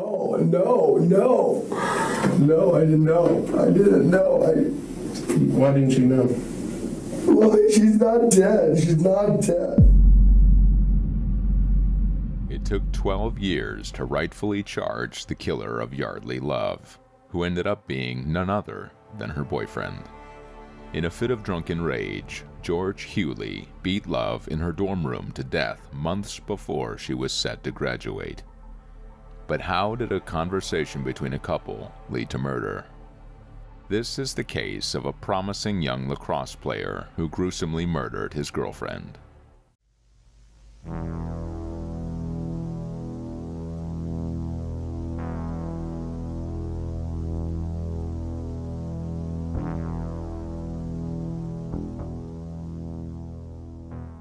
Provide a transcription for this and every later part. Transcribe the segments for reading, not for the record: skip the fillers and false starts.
Oh, no, I didn't know. Why didn't you know? Well, she's not dead. It took 12 years to rightfully charge the killer of Yeardley Love, who ended up being none other than her boyfriend. In a fit of drunken rage, George Huguely beat Love in her dorm room to death months before she was set to graduate. But how did a conversation between a couple lead to murder? This is the case of a promising young lacrosse player who gruesomely murdered his girlfriend.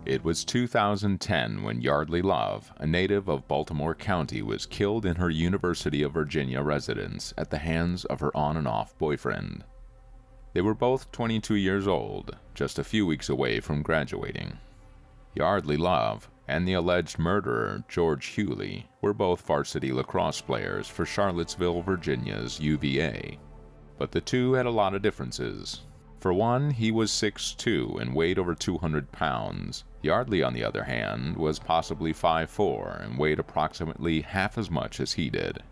It was 2010 when Yardley Love, a native of Baltimore County, was killed in her University of Virginia residence at the hands of her on and off boyfriend. They were both 22 years old, just a few weeks away from graduating. Yardley Love and the alleged murderer, George Huguely, were both varsity lacrosse players for Charlottesville, Virginia's UVA. But the two had a lot of differences. For one, he was 6'2" and weighed over 200 pounds. Yardley, on the other hand, was possibly 5'4" and weighed approximately half as much as he did.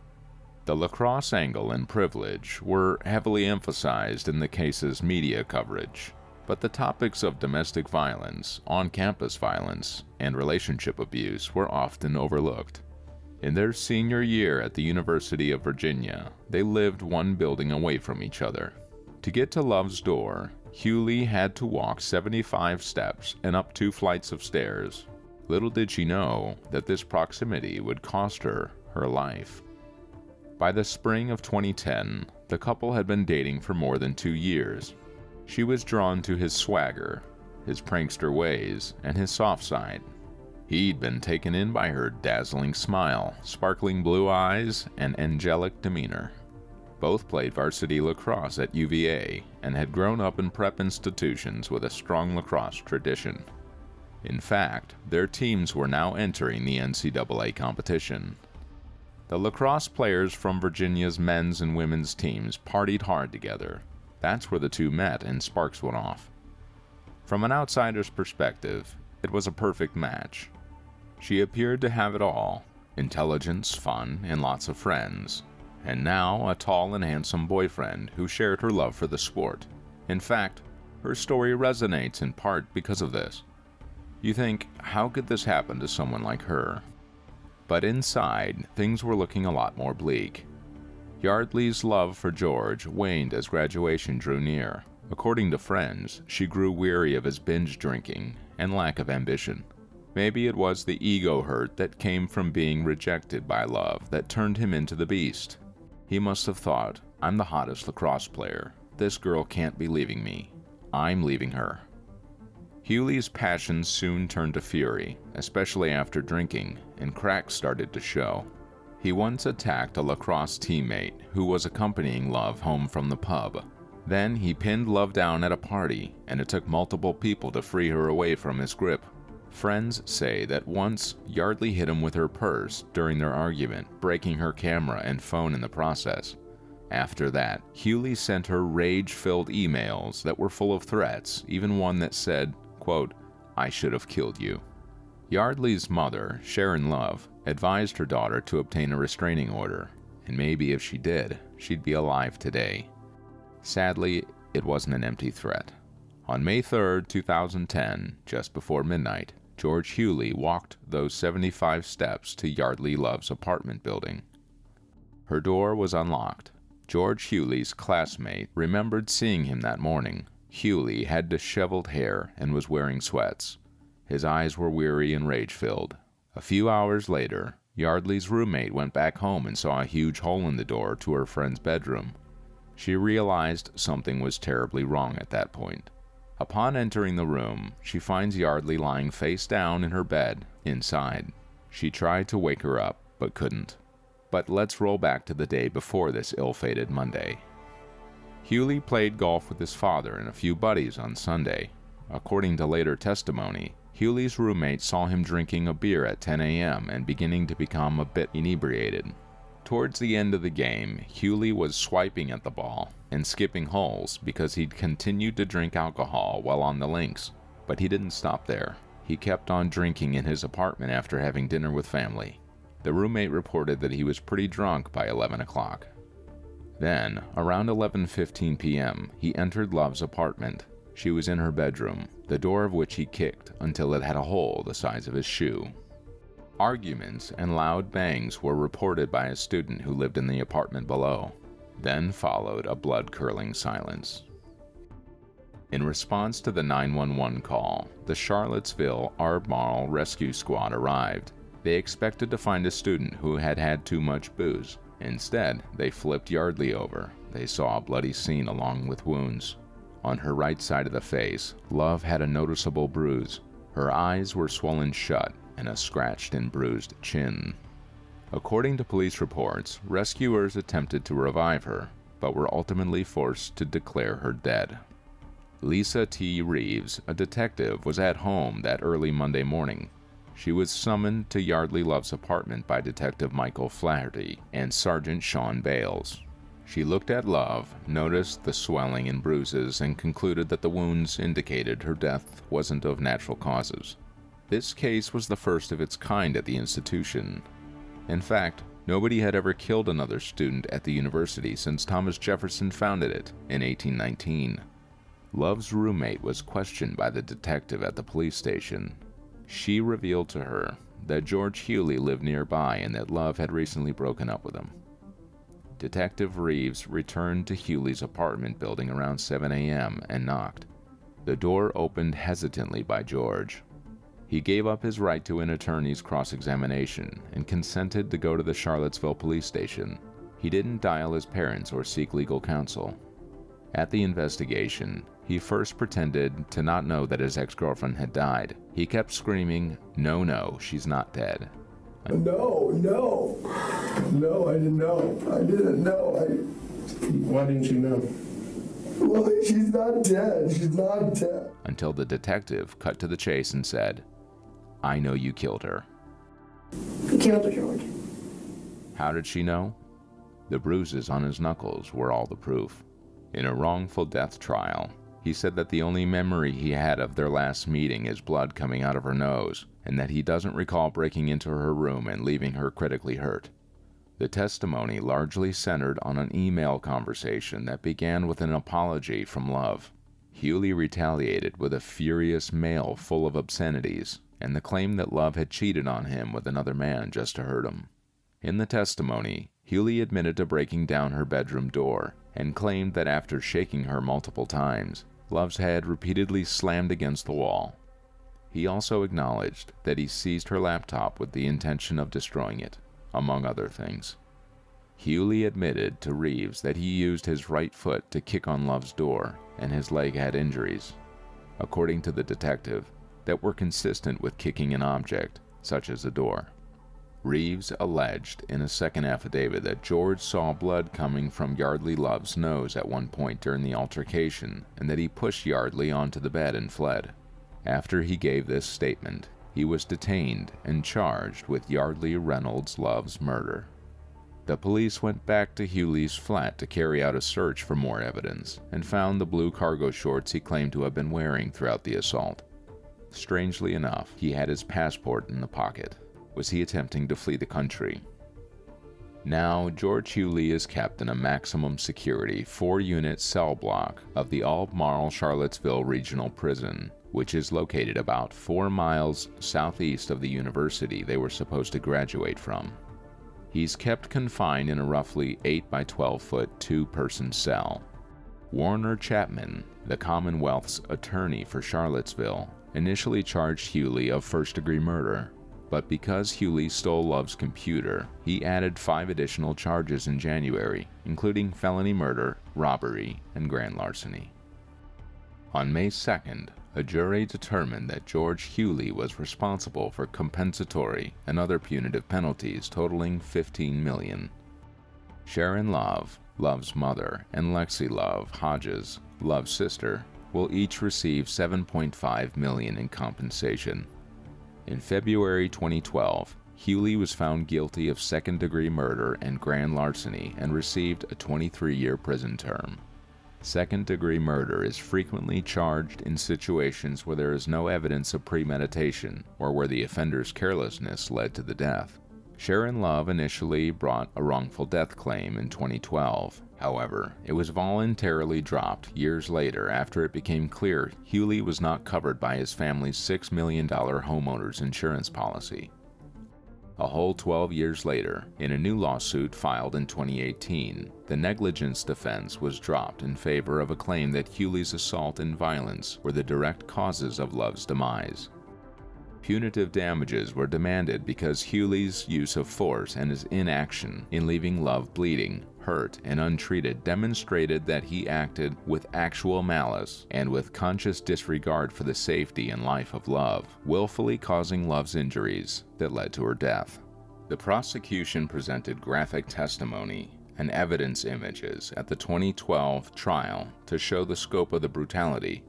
The lacrosse angle and privilege were heavily emphasized in the case's media coverage, but the topics of domestic violence, on-campus violence, and relationship abuse were often overlooked. In their senior year at the University of Virginia, they lived one building away from each other. To get to Love's door, Huguely had to walk 75 steps and up 2 flights of stairs. Little did she know that this proximity would cost her her life. By the spring of 2010, the couple had been dating for more than 2 years. She was drawn to his swagger, his prankster ways, and his soft side. He'd been taken in by her dazzling smile, sparkling blue eyes, and angelic demeanor. Both played varsity lacrosse at UVA and had grown up in prep institutions with a strong lacrosse tradition. In fact, their teams were now entering the NCAA competition. The lacrosse players from Virginia's men's and women's teams partied hard together. That's where the two met and sparks went off. From an outsider's perspective, it was a perfect match. She appeared to have it all: intelligence, fun, and lots of friends. And now a tall and handsome boyfriend who shared her love for the sport. In fact, her story resonates in part because of this. You think, how could this happen to someone like her? But inside, things were looking a lot more bleak. Yardley's love for George waned as graduation drew near. According to friends, she grew weary of his binge drinking and lack of ambition. Maybe it was the ego hurt that came from being rejected by Love that turned him into the beast. He must have thought, I'm the hottest lacrosse player. This girl can't be leaving me. I'm leaving her. Huguely's passion soon turned to fury, especially after drinking, and cracks started to show. He once attacked a lacrosse teammate who was accompanying Love home from the pub. Then he pinned Love down at a party, and it took multiple people to free her away from his grip. Friends say that once, Yardley hit him with her purse during their argument, breaking her camera and phone in the process. After that, Huguely sent her rage-filled emails that were full of threats, even one that said, quote, "I should have killed you." Yardley's mother, Sharon Love, advised her daughter to obtain a restraining order, and maybe if she did, she'd be alive today. Sadly, it wasn't an empty threat. On May 3, 2010, just before midnight, George Huguely walked those 75 steps to Yardley Love's apartment building. Her door was unlocked. George Huguely's classmate remembered seeing him that morning. Huguely had disheveled hair and was wearing sweats. His eyes were weary and rage-filled. A few hours later, Yardley's roommate went back home and saw a huge hole in the door to her friend's bedroom. She realized something was terribly wrong at that point. Upon entering the room, she finds Yardley lying face down in her bed, inside. She tried to wake her up, but couldn't. But let's roll back to the day before this ill-fated Monday. Huguely played golf with his father and a few buddies on Sunday. According to later testimony, Huguely's roommate saw him drinking a beer at 10 a.m. and beginning to become a bit inebriated. Towards the end of the game, Huguely was swiping at the ball and skipping holes because he'd continued to drink alcohol while on the links. But he didn't stop there. He kept on drinking in his apartment after having dinner with family. The roommate reported that he was pretty drunk by 11 o'clock. Then, around 11:15 p.m., he entered Love's apartment. She was in her bedroom, the door of which he kicked until it had a hole the size of his shoe. Arguments and loud bangs were reported by a student who lived in the apartment below. Then followed a blood-curdling silence. In response to the 911 call, the Charlottesville Albemarle Rescue Squad arrived. They expected to find a student who had had too much booze. Instead, they flipped Yardley over. They saw a bloody scene along with wounds. On her right side of the face, Love had a noticeable bruise. Her eyes were swollen shut and a scratched and bruised chin. According to police reports, rescuers attempted to revive her, but were ultimately forced to declare her dead. Lisa T. Reeves, a detective, was at home that early Monday morning. She was summoned to Yardley Love's apartment by Detective Michael Flaherty and Sergeant Sean Bales. She looked at Love, noticed the swelling and bruises, and concluded that the wounds indicated her death wasn't of natural causes. This case was the first of its kind at the institution. In fact, nobody had ever killed another student at the university since Thomas Jefferson founded it in 1819. Love's roommate was questioned by the detective at the police station. She revealed to her that George Huguely lived nearby and that Love had recently broken up with him. Detective Reeves returned to Huguely's apartment building around 7 a.m. and knocked. The door opened hesitantly by George. He gave up his right to an attorney's cross-examination and consented to go to the Charlottesville police station. He didn't dial his parents or seek legal counsel. At the investigation, he first pretended to not know that his ex-girlfriend had died. He kept screaming, "No, she's not dead." No, I didn't know. Why didn't you know? Well, she's not dead. Until the detective cut to the chase and said, "I know you killed her." You killed her, George. How did she know? The bruises on his knuckles were all the proof. In a wrongful death trial, he said that the only memory he had of their last meeting is blood coming out of her nose, and that he doesn't recall breaking into her room and leaving her critically hurt. The testimony largely centered on an email conversation that began with an apology from Love. Huguely retaliated with a furious mail full of obscenities, and the claim that Love had cheated on him with another man just to hurt him. In the testimony, Huguely admitted to breaking down her bedroom door and claimed that after shaking her multiple times, Love's head repeatedly slammed against the wall. He also acknowledged that he seized her laptop with the intention of destroying it, among other things. Huguely admitted to Reeves that he used his right foot to kick on Love's door and his leg had injuries, according to the detective, that were consistent with kicking an object, such as a door. Reeves alleged in a second affidavit that George saw blood coming from Yeardley Love's nose at one point during the altercation and that he pushed Yardley onto the bed and fled. After he gave this statement, he was detained and charged with Yardley Reynolds Love's murder. The police went back to Huguely's flat to carry out a search for more evidence and found the blue cargo shorts he claimed to have been wearing throughout the assault. Strangely enough, he had his passport in the pocket. Was he attempting to flee the country? Now, George Huguely is kept in a maximum security 4-unit cell block of the Albemarle Charlottesville Regional Prison, which is located about 4 miles southeast of the university they were supposed to graduate from. He's kept confined in a roughly 8 by 12 foot 2-person cell. Warner Chapman, the Commonwealth's attorney for Charlottesville, initially charged Huguely of first-degree murder, but because Huguely stole Love's computer, he added 5 additional charges in January, including felony murder, robbery, and grand larceny. On May 2nd, a jury determined that George Huguely was responsible for compensatory and other punitive penalties totaling $15 million. Sharon Love, Love's mother, and Lexi Love, Hodges, Love's sister, will each receive $7.5 million in compensation. In February 2012, Huguely was found guilty of second-degree murder and grand larceny and received a 23-year prison term. Second-degree murder is frequently charged in situations where there is no evidence of premeditation or where the offender's carelessness led to the death. Sharon Love initially brought a wrongful death claim in 2012. However, it was voluntarily dropped years later after it became clear Huguely was not covered by his family's $6 million homeowner's insurance policy. A whole 12 years later, in a new lawsuit filed in 2018, the negligence defense was dropped in favor of a claim that Huguely's assault and violence were the direct causes of Love's demise. Punitive damages were demanded because Huguely's use of force and his inaction in leaving Love bleeding, hurt, and untreated demonstrated that he acted with actual malice and with conscious disregard for the safety and life of Love, willfully causing Love's injuries that led to her death. The prosecution presented graphic testimony and evidence images at the 2012 trial to show the scope of the brutality.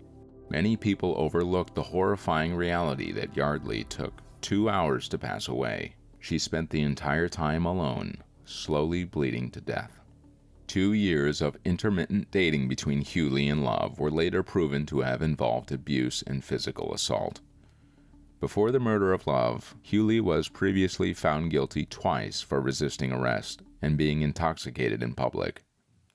Many people overlooked the horrifying reality that Yardley took 2 hours to pass away. She spent the entire time alone, slowly bleeding to death. 2 years of intermittent dating between Huguely and Love were later proven to have involved abuse and physical assault. Before the murder of Love, Huguely was previously found guilty twice for resisting arrest and being intoxicated in public.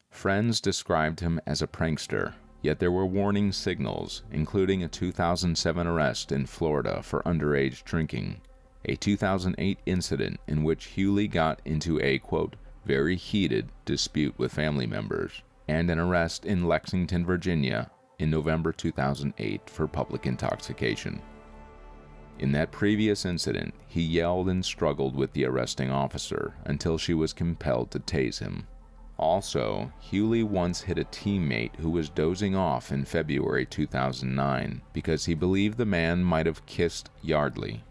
Friends described him as a prankster, yet there were warning signals, including a 2007 arrest in Florida for underage drinking, a 2008 incident in which Huguely got into a, quote, very heated dispute with family members, and an arrest in Lexington, Virginia in November 2008 for public intoxication. In that previous incident, he yelled and struggled with the arresting officer until she was compelled to tase him. Also, Huguely once hit a teammate who was dozing off in February 2009 because he believed the man might have kissed Yardley.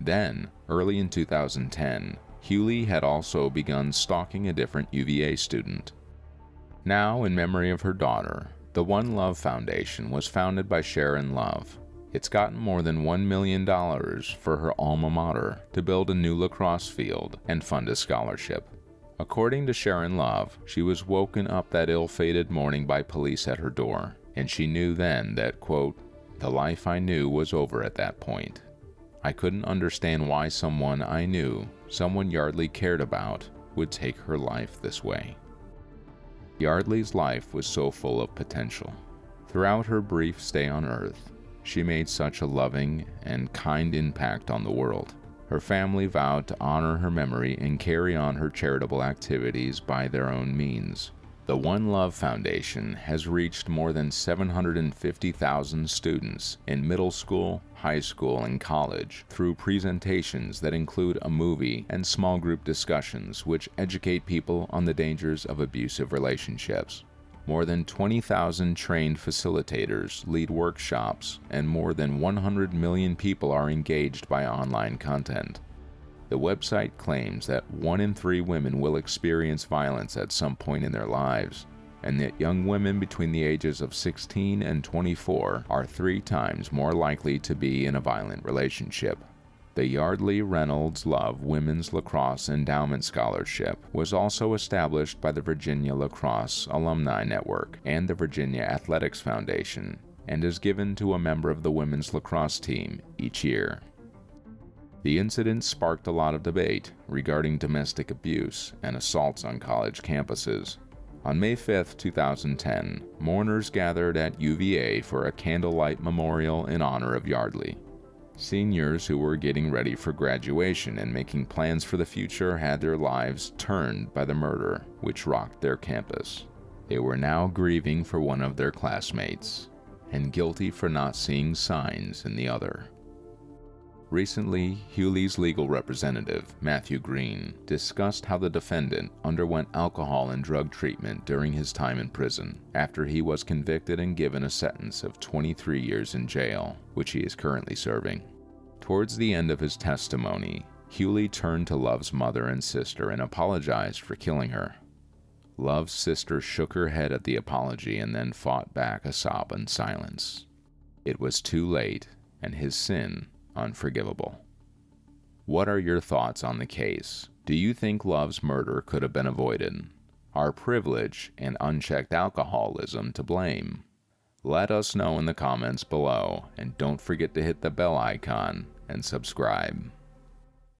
Then, early in 2010, Huguely had also begun stalking a different UVA student. Now, in memory of her daughter, the One Love Foundation was founded by Sharon Love. It's gotten more than $1 million for her alma mater to build a new lacrosse field and fund a scholarship. According to Sharon Love, she was woken up that ill-fated morning by police at her door, and she knew then that, quote, the life I knew was over at that point. I couldn't understand why someone I knew, someone Yardley cared about, would take her life this way. Yardley's life was so full of potential. Throughout her brief stay on Earth, she made such a loving and kind impact on the world. Her family vowed to honor her memory and carry on her charitable activities by their own means. The One Love Foundation has reached more than 750,000 students in middle school, high school, and college through presentations that include a movie and small group discussions which educate people on the dangers of abusive relationships. More than 20,000 trained facilitators lead workshops, and more than 100 million people are engaged by online content. The website claims that 1 in 3 women will experience violence at some point in their lives, and that young women between the ages of 16 and 24 are 3 times more likely to be in a violent relationship. The Yeardley Love Women's Lacrosse Endowment Scholarship was also established by the Virginia Lacrosse Alumni Network and the Virginia Athletics Foundation, and is given to a member of the women's lacrosse team each year. The incident sparked a lot of debate regarding domestic abuse and assaults on college campuses. On May 5, 2010, mourners gathered at UVA for a candlelight memorial in honor of Yardley. Seniors who were getting ready for graduation and making plans for the future had their lives turned by the murder, which rocked their campus. They were now grieving for one of their classmates, and guilty for not seeing signs in the other. Recently, Huguely's legal representative, Matthew Green, discussed how the defendant underwent alcohol and drug treatment during his time in prison, after he was convicted and given a sentence of 23 years in jail, which he is currently serving. Towards the end of his testimony, Huguely turned to Love's mother and sister and apologized for killing her. Love's sister shook her head at the apology and then fought back a sob in silence. It was too late, and his sin unforgivable. What are your thoughts on the case? Do you think Love's murder could have been avoided? Are privilege and unchecked alcoholism to blame? Let us know in the comments below, and don't forget to hit the bell icon and subscribe.